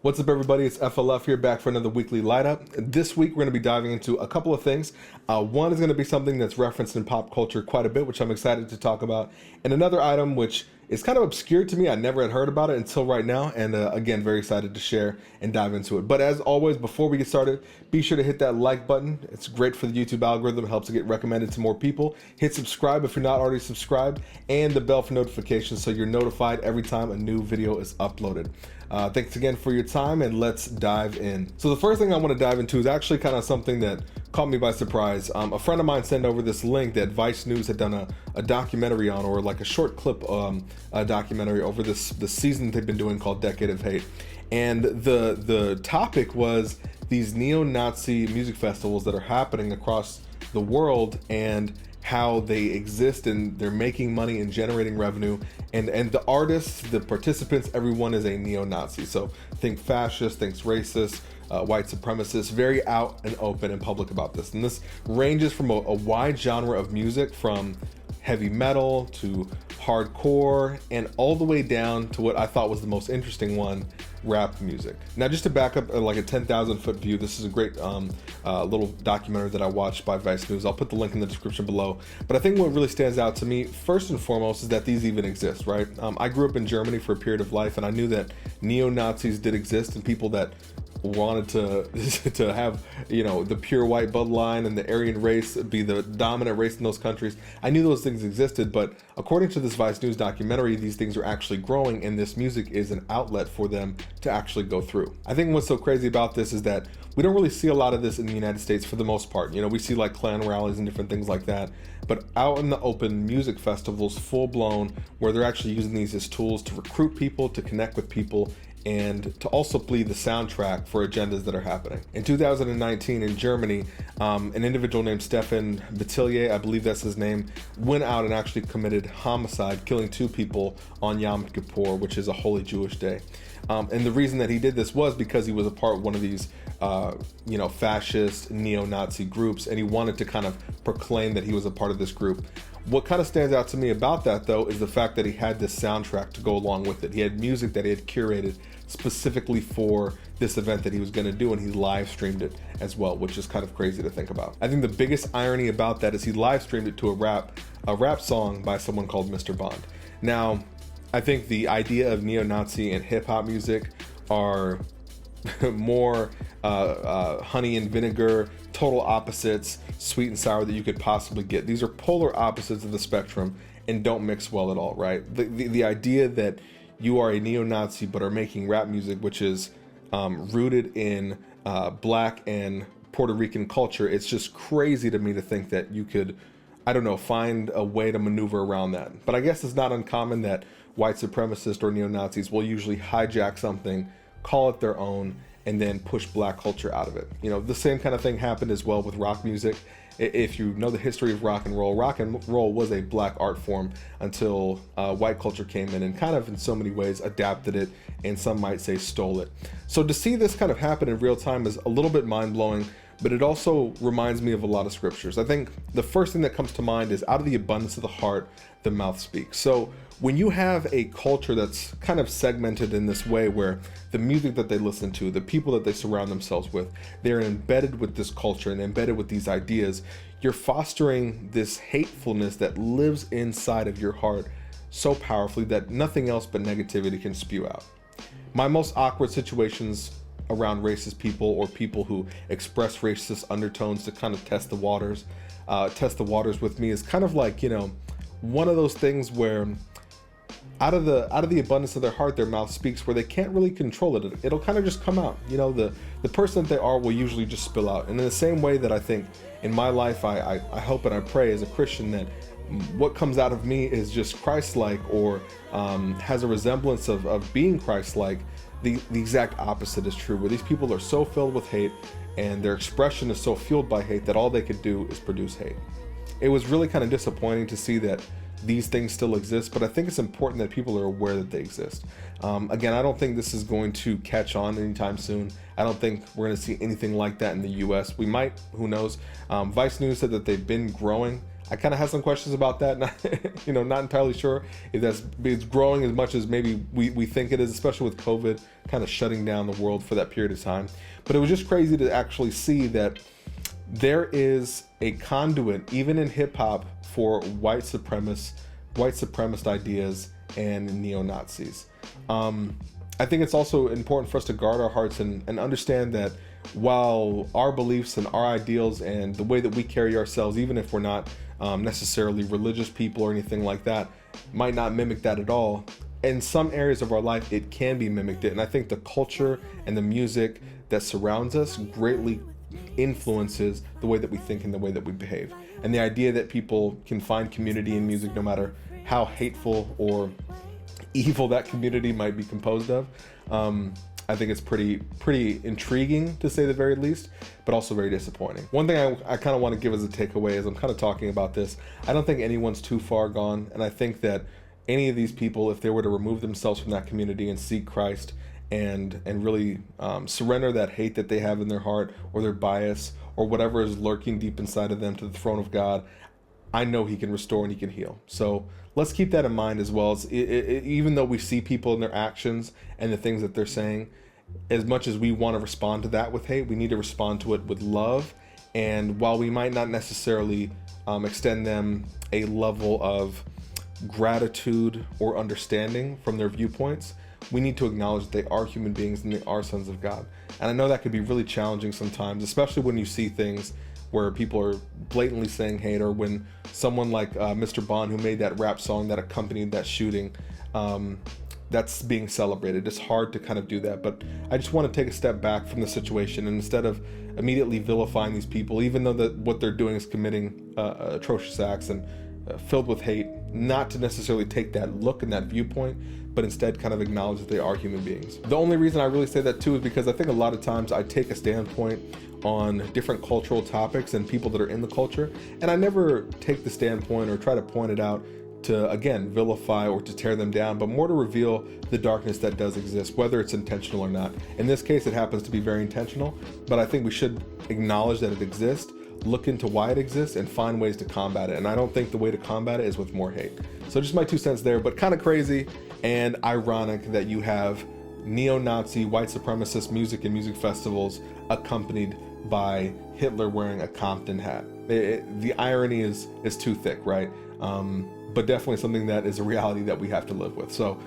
What's up, everybody? It's FLF here, back for another weekly light up. This week, we're going to be diving into a couple of things. One is going to be something that's referenced in pop culture quite a bit, which I'm excited to talk about. And another item, which is kind of obscure to me. I never had heard about it until right now. And again, very excited to share and dive into it. But as always, before we get started, be sure to hit that like button. It's great for the YouTube algorithm. It helps it get recommended to more people. Hit subscribe if you're not already subscribed, and the bell for notifications so you're notified every time a new video is uploaded. Thanks again for your time, and let's dive in. So the first thing I want to dive into is actually kind of something that caught me by surprise. A friend of mine sent over this link that Vice News had done a documentary on, or like a short clip a documentary over the season they've been doing called Decade of Hate. And the topic was these neo-Nazi music festivals that are happening across the world, and how they exist, and they're making money and generating revenue, and the artists, the participants, everyone is a neo-Nazi. So think fascist, think racist, white supremacist, very out and open and public about this. And this ranges from a wide genre of music, from heavy metal to hardcore, and all the way down to what I thought was the most interesting one, rap music. Now, just to back up like a 10,000 foot view, this is a great little documentary that I watched by Vice News. I'll put the link in the description below. But I think what really stands out to me, first and foremost, is that these even exist, right? I grew up in Germany for a period of life, and I knew that neo-Nazis did exist, and people that wanted to have, you know, the pure white bloodline and the Aryan race be the dominant race in those countries. I knew those things existed, but according to this Vice News documentary, these things are actually growing, and this music is an outlet for them to actually go through. I think what's so crazy about this is that we don't really see a lot of this in the United States for the most part. You know, we see like Klan rallies and different things like that, but out in the open, music festivals, full blown, where they're actually using these as tools to recruit people, to connect with people, and to also be the soundtrack for agendas that are happening. In 2019 in Germany, an individual named Stefan Batillier, I believe that's his name, went out and actually committed homicide, killing 2 people on Yom Kippur, which is a holy Jewish day. And the reason that he did this was because he was a part of one of these fascist neo-Nazi groups, and he wanted to kind of proclaim that he was a part of this group. What kind of stands out to me about that, though, is the fact that he had this soundtrack to go along with it. He had music that he had curated specifically for this event that he was going to do, and he live streamed it as well, which is kind of crazy to think about. I think the biggest irony about that is he live streamed it to a rap song by someone called Mr. Bond. Now, I think the idea of neo-Nazi and hip-hop music are more honey and vinegar, total opposites, sweet and sour that you could possibly get. These are polar opposites of the spectrum and don't mix well at all, right? The idea that you are a neo-Nazi but are making rap music, which is rooted in black and Puerto Rican culture, it's just crazy to me to think that you could, I don't know, find a way to maneuver around that. But I guess it's not uncommon that white supremacists or neo-Nazis will usually hijack something, call it their own, and then push black culture out of it. You know, the same kind of thing happened as well with rock music. If you know the history of rock and roll was a black art form until white culture came in and kind of in so many ways adapted it, and some might say stole it. So to see this kind of happen in real time is a little bit mind-blowing, but it also reminds me of a lot of scriptures. I think the first thing that comes to mind is, out of the abundance of the heart, the mouth speaks. So when you have a culture that's kind of segmented in this way, where the music that they listen to, the people that they surround themselves with, they're embedded with this culture and embedded with these ideas, you're fostering this hatefulness that lives inside of your heart so powerfully that nothing else but negativity can spew out. My most awkward situations around racist people, or people who express racist undertones to kind of test the waters with me, is kind of like, you know, one of those things where out of the abundance of their heart, their mouth speaks, where they can't really control it. It'll kind of just come out. You know, the person that they are will usually just spill out. And in the same way that I think in my life, I hope and I pray as a Christian that what comes out of me is just Christ-like, or has a resemblance of being Christ-like. The exact opposite is true, where these people are so filled with hate, and their expression is so fueled by hate, that all they could do is produce hate. It was really kind of disappointing to see that these things still exist, but I think it's important that people are aware that they exist. Again, I don't think this is going to catch on anytime soon. I don't think we're going to see anything like that in the US. We might, who knows. Vice News said that they've been growing. I kind of have some questions about that. Not, not entirely sure if it's growing as much as maybe we think it is, especially with COVID kind of shutting down the world for that period of time. But it was just crazy to actually see that there is a conduit, even in hip hop, for white supremacist ideas and neo-Nazis. I think it's also important for us to guard our hearts and understand that while our beliefs and our ideals and the way that we carry ourselves, even if we're not necessarily religious people or anything like that, might not mimic that at all, in some areas of our life it can be mimicked. And I think the culture and the music that surrounds us greatly influences the way that we think and the way that we behave. And the idea that people can find community in music no matter how hateful or evil that community might be composed of, I think it's pretty intriguing, to say the very least, but also very disappointing. One thing I kind of want to give as a takeaway as I'm kind of talking about this, I don't think anyone's too far gone, and I think that any of these people, if they were to remove themselves from that community and seek Christ and really surrender that hate that they have in their heart or their bias or whatever is lurking deep inside of them to the throne of God, I know he can restore and he can heal. So let's keep that in mind as well. Even though we see people in their actions and the things that they're saying, as much as we want to respond to that with hate, we need to respond to it with love. And while we might not necessarily extend them a level of gratitude or understanding from their viewpoints, we need to acknowledge that they are human beings and they are sons of God. And I know that could be really challenging sometimes, especially when you see things where people are blatantly saying hate, or when someone like Mr. Bond, who made that rap song that accompanied that shooting, that's being celebrated. It's hard to kind of do that, but I just want to take a step back from the situation, and instead of immediately vilifying these people, even though what they're doing is committing atrocious acts and filled with hate, not to necessarily take that look and that viewpoint, but instead kind of acknowledge that they are human beings. The only reason I really say that too is because I think a lot of times I take a standpoint on different cultural topics and people that are in the culture, and I never take the standpoint or try to point it out to, again, vilify or to tear them down, but more to reveal the darkness that does exist, whether it's intentional or not. In this case, it happens to be very intentional, but I think we should acknowledge that it exists, look into why it exists, and find ways to combat it. And I don't think the way to combat it is with more hate. So just my 2 cents there, but kind of crazy and ironic that you have neo-Nazi, white supremacist music and music festivals accompanied by Hitler wearing a Compton hat. The irony is too thick, right? But definitely something that is a reality that we have to live with. So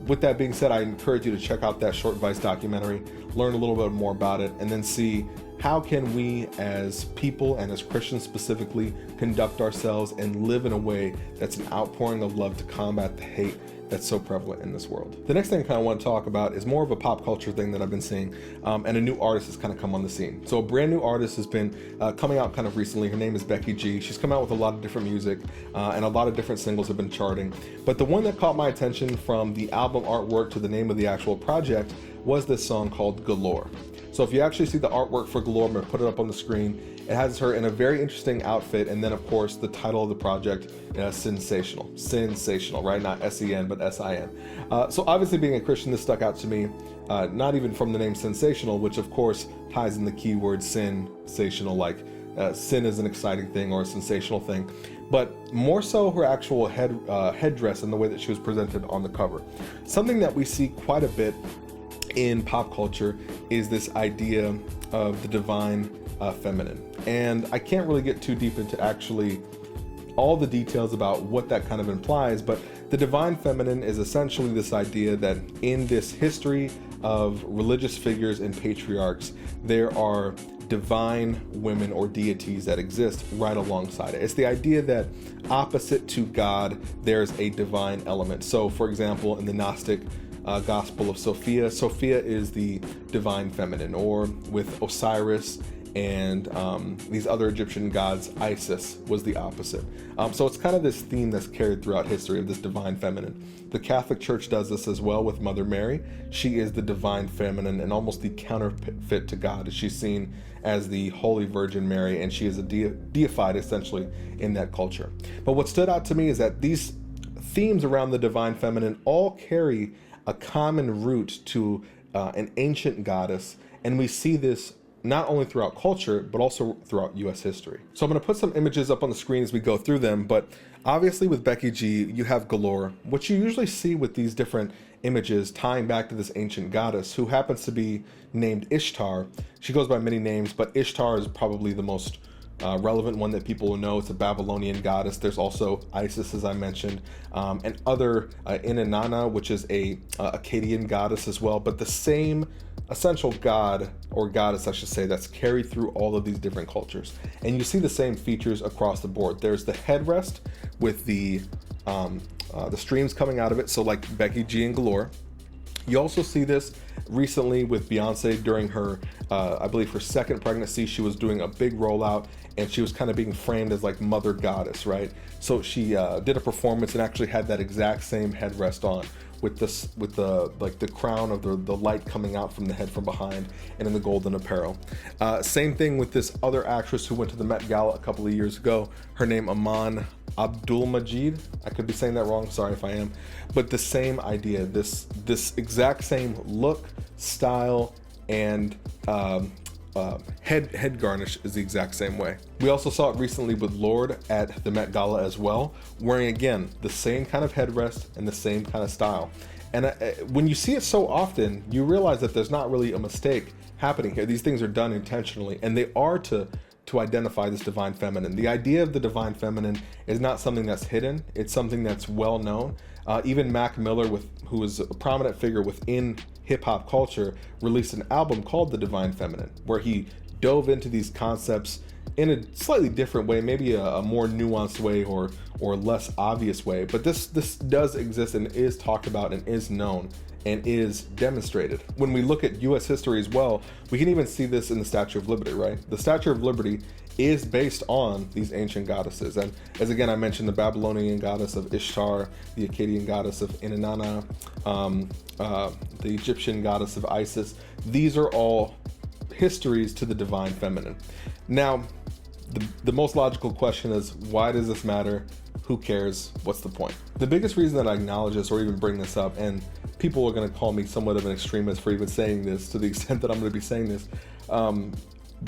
with that being said, I encourage you to check out that Short Vice documentary, learn a little bit more about it, and then see how can we as people and as Christians specifically conduct ourselves and live in a way that's an outpouring of love to combat the hate that's so prevalent in this world. The next thing I kind of want to talk about is more of a pop culture thing that I've been seeing, and a new artist has kind of come on the scene. So a brand new artist has been coming out kind of recently. Her name is Becky G. She's come out with a lot of different music, and a lot of different singles have been charting. But the one that caught my attention from the album artwork to the name of the actual project was this song called Galore. So if you actually see the artwork for Galore, I'm going to put it up on the screen. It has her in a very interesting outfit, and then of course the title of the project, Sensational, right? Not S-E-N, but S-I-N. So obviously, being a Christian, this stuck out to me, not even from the name Sensational, which of course ties in the keyword sensational, like sin is an exciting thing or a sensational thing, but more so her actual headdress and the way that she was presented on the cover. Something that we see quite a bit in pop culture is this idea of the divine feminine. And I can't really get too deep into actually all the details about what that kind of implies, but the divine feminine is essentially this idea that in this history of religious figures and patriarchs, there are divine women or deities that exist right alongside it. It's the idea that opposite to God, there's a divine element. So for example, in the Gnostic Gospel of Sophia is the divine feminine, or with Osiris and these other Egyptian gods, Isis was the opposite. So it's kind of this theme that's carried throughout history of this divine feminine. The Catholic Church does this as well with Mother Mary. She is the divine feminine and almost the counterfeit to God. She's seen as the Holy Virgin Mary, and she is a deified essentially in that culture. But what stood out to me is that these themes around the divine feminine all carry a common root to an ancient goddess, and we see this not only throughout culture, but also throughout US history. So I'm gonna put some images up on the screen as we go through them, but obviously with Becky G, you have galore. What you usually see with these different images tying back to this ancient goddess who happens to be named Ishtar. She goes by many names, but Ishtar is probably the most relevant one that people will know. It's a Babylonian goddess. There's also Isis, as I mentioned, and other Inanna, which is a Akkadian goddess as well, but the same essential god, or goddess I should say, that's carried through all of these different cultures. And you see the same features across the board. There's the headrest with the streams coming out of it, so like Becky G and galore. You also see this recently with Beyonce during her, I believe her second pregnancy. She was doing a big rollout and she was kind of being framed as like mother goddess, right? So she did a performance and actually had that exact same headrest on with this, with the like the crown of the light coming out from the head from behind and in the golden apparel. Same thing with this other actress who went to the Met Gala a couple of years ago. Her name Aman Abdul-Majid. I could be saying that wrong, sorry if I am, but the same idea, this exact same look, style, and head garnish is the exact same way. We also saw it recently with Lorde at the Met Gala as well, wearing again the same kind of headrest and the same kind of style. And when you see it so often, you realize that there's not really a mistake happening here. These things are done intentionally, and they are to identify this divine feminine. The idea of the divine feminine is not something that's hidden. It's something that's well known. Even Mac Miller, who is a prominent figure within hip hop culture, released an album called The Divine Feminine, where he dove into these concepts in a slightly different way, maybe a more nuanced way or less obvious way. But this does exist and is talked about and is known and is demonstrated. When we look at US history as well, we can even see this in the Statue of Liberty, right? The Statue of Liberty is based on these ancient goddesses. And as again, I mentioned, the Babylonian goddess of Ishtar, the Akkadian goddess of Inanna, the Egyptian goddess of Isis. These are all histories to the divine feminine. Now, the most logical question is, why does this matter? Who cares? What's the point? The biggest reason that I acknowledge this or even bring this up, and people are going to call me somewhat of an extremist for even saying this to the extent that I'm going to be saying this,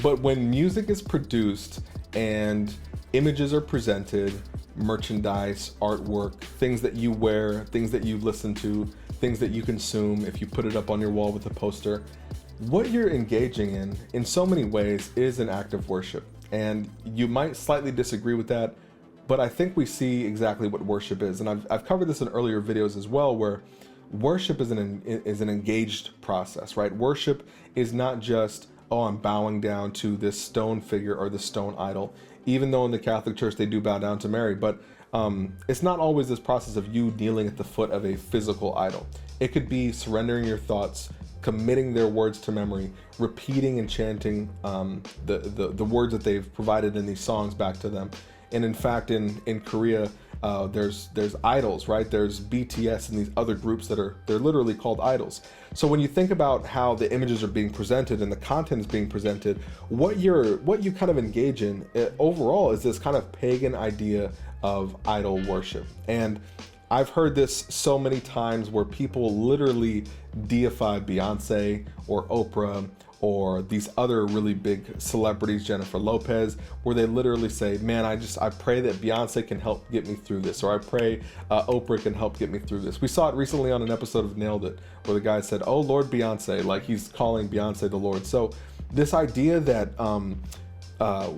but when music is produced and images are presented, merchandise, artwork, things that you wear, things that you listen to, things that you consume, if you put it up on your wall with a poster, what you're engaging in so many ways is an act of worship. And you might slightly disagree with that, but I think we see exactly what worship is. And I've covered this in earlier videos as well, where worship is an engaged process, right? Worship is not just, oh, I'm bowing down to this stone figure or the stone idol, even though in the Catholic Church they do bow down to Mary, but it's not always this process of you kneeling at the foot of a physical idol. It could be surrendering your thoughts, committing their words to memory, repeating and chanting the words that they've provided in these songs back to them. And in fact, in Korea, there's idols, right? There's BTS and these other groups they're literally called idols. So when you think about how the images are being presented and the content is being presented, what you kind of engage in overall is this kind of pagan idea of idol worship. And I've heard this so many times where people literally deify Beyonce or Oprah or these other really big celebrities, Jennifer Lopez, where they literally say, man, I pray that Beyonce can help get me through this, or I pray Oprah can help get me through this. We saw it recently on an episode of Nailed It, where the guy said, oh, Lord Beyonce, like he's calling Beyonce the Lord. So this idea that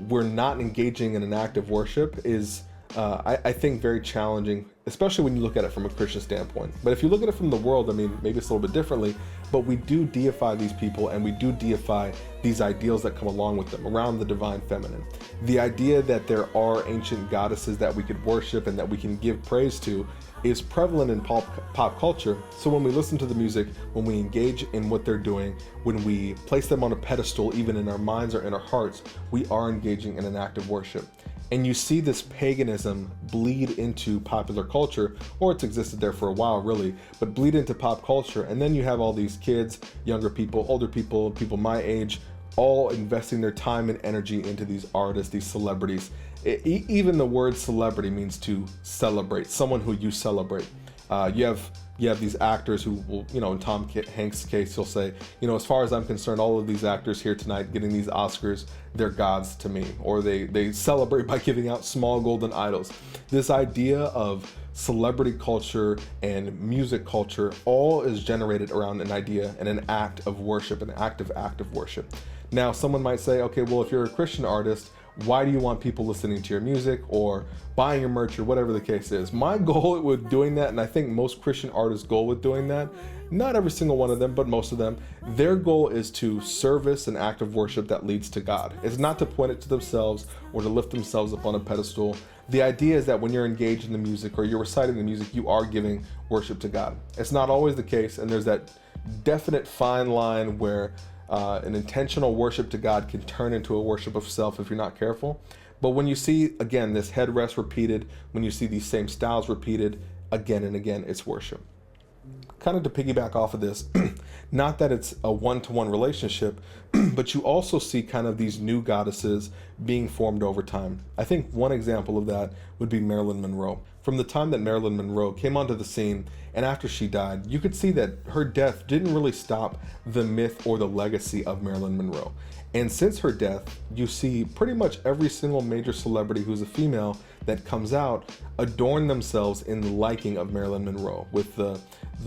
we're not engaging in an act of worship is, I think, very challenging, especially when you look at it from a Christian standpoint. But if you look at it from the world, I mean, maybe it's a little bit differently, but we do deify these people and we do deify these ideals that come along with them around the divine feminine. The idea that there are ancient goddesses that we could worship and that we can give praise to is prevalent in pop culture. So when we listen to the music, when we engage in what they're doing, when we place them on a pedestal, even in our minds or in our hearts, we are engaging in an act of worship. And you see this paganism bleed into popular culture, or it's existed there for a while really, but bleed into pop culture. And then you have all these kids, younger people, older people, people my age, all investing their time and energy into these artists, these celebrities. Even the word celebrity means to celebrate, someone who you celebrate. You have these actors who will, in Tom Hanks' case, he'll say, as far as I'm concerned, all of these actors here tonight getting these Oscars, they're gods to me, or they celebrate by giving out small golden idols. This idea of celebrity culture and music culture all is generated around an idea and an act of worship, an active act of worship. Now, someone might say, okay, well, if you're a Christian artist, why do you want people listening to your music or buying your merch or whatever the case is? My goal with doing that, and I think most Christian artists' goal with doing that, not every single one of them, but most of them, their goal is to service an act of worship that leads to God. It's not to point it to themselves or to lift themselves up on a pedestal. The idea is that when you're engaged in the music or you're reciting the music, you are giving worship to God. It's not always the case, and there's that definite fine line where an intentional worship to God can turn into a worship of self if you're not careful. But when you see, again, this headrest repeated, when you see these same styles repeated again and again, it's worship. Kind of to piggyback off of this, not that it's a one-to-one relationship, but you also see kind of these new goddesses being formed over time. I think one example of that would be Marilyn Monroe. From the time that Marilyn Monroe came onto the scene and after she died, you could see that her death didn't really stop the myth or the legacy of Marilyn Monroe. And since her death, you see pretty much every single major celebrity who's a female that comes out adorn themselves in the liking of Marilyn Monroe with the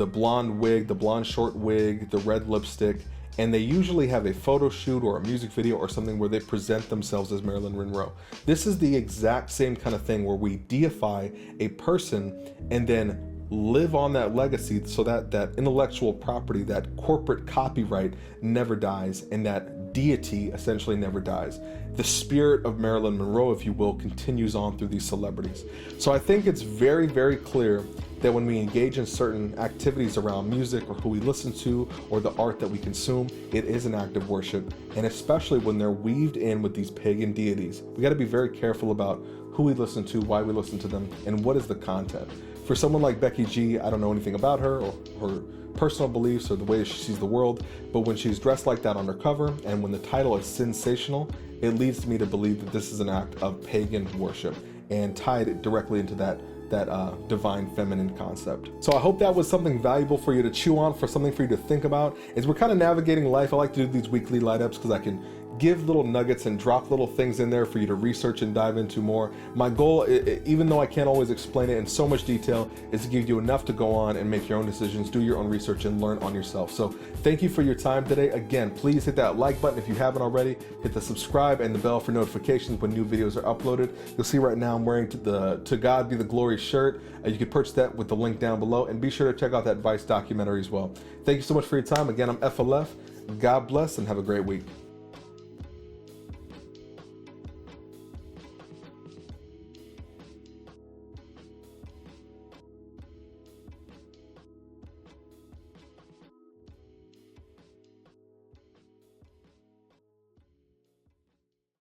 blonde wig, the blonde short wig, the red lipstick, and they usually have a photo shoot or a music video or something where they present themselves as Marilyn Monroe. This is the exact same kind of thing where we deify a person and then live on that legacy so that that intellectual property, that corporate copyright never dies, and that deity essentially never dies. The spirit of Marilyn Monroe, if you will, continues on through these celebrities. So I think it's very, very clear that when we engage in certain activities around music or who we listen to or the art that we consume, it is an act of worship. And especially when they're weaved in with these pagan deities, we got to be very careful about who we listen to, why we listen to them, and what is the content. For someone like Becky G, I don't know anything about her or her personal beliefs or the way she sees the world, but when she's dressed like that on her cover and when the title is sensational, it leads me to believe that this is an act of pagan worship and tied directly into that divine feminine concept. So I hope that was something valuable for you to chew on, for something for you to think about. As we're kind of navigating life, I like to do these weekly light ups because I can give little nuggets and drop little things in there for you to research and dive into more. My goal, even though I can't always explain it in so much detail, is to give you enough to go on and make your own decisions, do your own research, and learn on yourself. So thank you for your time today. Again, please hit that like button if you haven't already. Hit the subscribe and the bell for notifications when new videos are uploaded. You'll see right now I'm wearing the To God Be the Glory shirt. You can purchase that with the link down below, and be sure to check out that Vice documentary as well. Thank you so much for your time. Again, I'm FLF. God bless and have a great week.